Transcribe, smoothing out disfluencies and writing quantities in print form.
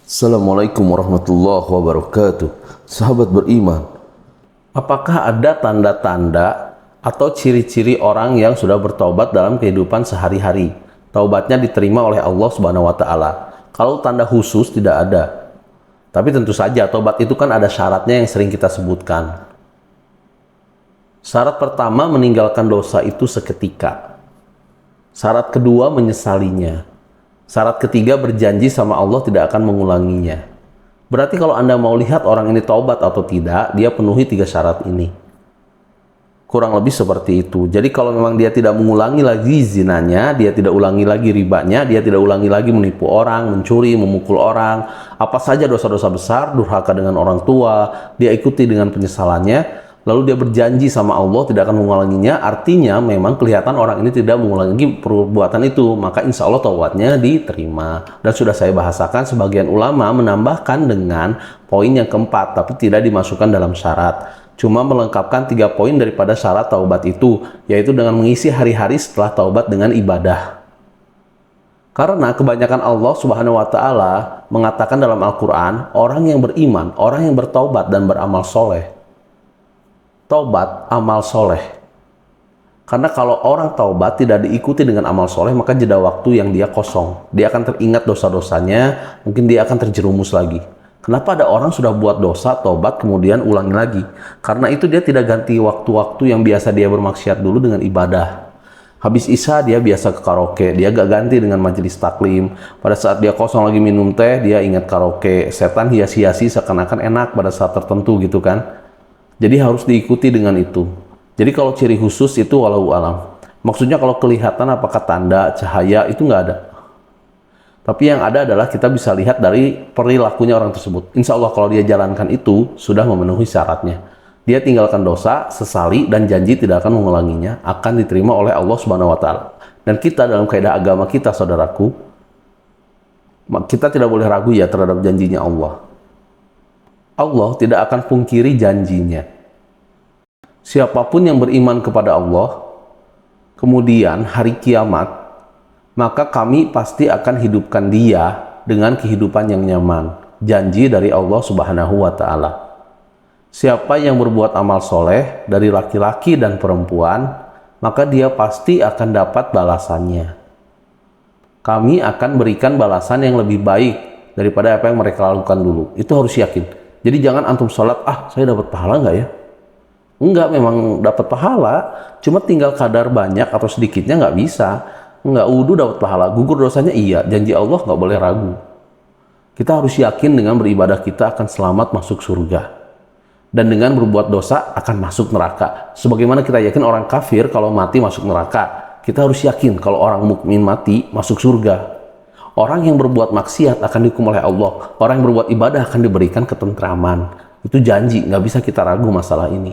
Assalamualaikum warahmatullahi wabarakatuh. Sahabat beriman, apakah ada tanda-tanda atau ciri-ciri orang yang sudah bertaubat dalam kehidupan sehari-hari? Taubatnya diterima oleh Allah Subhanahu wa taala. Kalau tanda khusus tidak ada. Tapi tentu saja taubat itu kan ada syaratnya yang sering kita sebutkan. Syarat pertama, meninggalkan dosa itu seketika. Syarat kedua, menyesalinya. Syarat ketiga, berjanji sama Allah tidak akan mengulanginya. Berarti kalau Anda mau lihat orang ini taubat atau tidak, dia penuhi 3 syarat ini. Kurang lebih seperti itu. Jadi kalau memang dia tidak mengulangi lagi zinanya, dia tidak ulangi lagi ribanya, dia tidak ulangi lagi menipu orang, mencuri, memukul orang, apa saja dosa-dosa besar, durhaka dengan orang tua, dia ikuti dengan penyesalannya, lalu dia berjanji sama Allah tidak akan mengulanginya, artinya memang kelihatan orang ini tidak mengulangi perbuatan itu, maka insya Allah taubatnya diterima. Dan sudah saya bahasakan, sebagian ulama menambahkan dengan poin yang keempat, tapi tidak dimasukkan dalam syarat. Cuma melengkapkan 3 poin daripada syarat taubat itu, yaitu dengan mengisi hari-hari setelah taubat dengan ibadah. Karena kebanyakan Allah Subhanahu wa taala mengatakan dalam Al-Quran, orang yang beriman, orang yang bertaubat dan beramal soleh. Taubat, amal soleh. Karena kalau orang taubat tidak diikuti dengan amal soleh, maka jeda waktu yang dia kosong. Dia akan teringat dosa-dosanya, mungkin dia akan terjerumus lagi. Kenapa ada orang sudah buat dosa, taubat, kemudian ulangi lagi? Karena itu dia tidak ganti waktu-waktu yang biasa dia bermaksiat dulu dengan ibadah. Habis isya dia biasa ke karaoke, dia gak ganti dengan majelis taklim. Pada saat dia kosong lagi minum teh, dia ingat karaoke. Setan hias-hiasi seakan-akan enak pada saat tertentu gitu kan. Jadi harus diikuti dengan itu. Jadi kalau ciri khusus itu walau alam. Maksudnya kalau kelihatan apakah tanda, cahaya, itu nggak ada. Tapi yang ada adalah kita bisa lihat dari perilakunya orang tersebut. Insya Allah kalau dia jalankan itu, sudah memenuhi syaratnya. Dia tinggalkan dosa, sesali, dan janji tidak akan mengulanginya, akan diterima oleh Allah Subhanahu wa taala. Dan kita dalam kaidah agama kita, saudaraku, kita tidak boleh ragu ya terhadap janjinya Allah. Allah tidak akan pungkiri janjinya. Siapapun yang beriman kepada Allah, kemudian hari kiamat, maka kami pasti akan hidupkan dia dengan kehidupan yang nyaman. Janji dari Allah Subhanahu wa ta'ala. Siapa yang berbuat amal soleh dari laki-laki dan perempuan, maka dia pasti akan dapat balasannya. Kami akan berikan balasan yang lebih baik daripada apa yang mereka lakukan dulu. Itu harus yakin. Jadi jangan antum sholat, saya dapat pahala nggak ya? Enggak, memang dapat pahala, cuma tinggal kadar banyak atau sedikitnya nggak bisa. Enggak, wudu dapat pahala, gugur dosanya iya, janji Allah nggak boleh ragu. Kita harus yakin dengan beribadah kita akan selamat masuk surga. Dan dengan berbuat dosa akan masuk neraka. Sebagaimana kita yakin orang kafir kalau mati masuk neraka, kita harus yakin kalau orang mukmin mati masuk surga. Orang yang berbuat maksiat akan dihukum oleh Allah. Orang yang berbuat ibadah akan diberikan ketentraman. Itu janji, nggak bisa kita ragu masalah ini.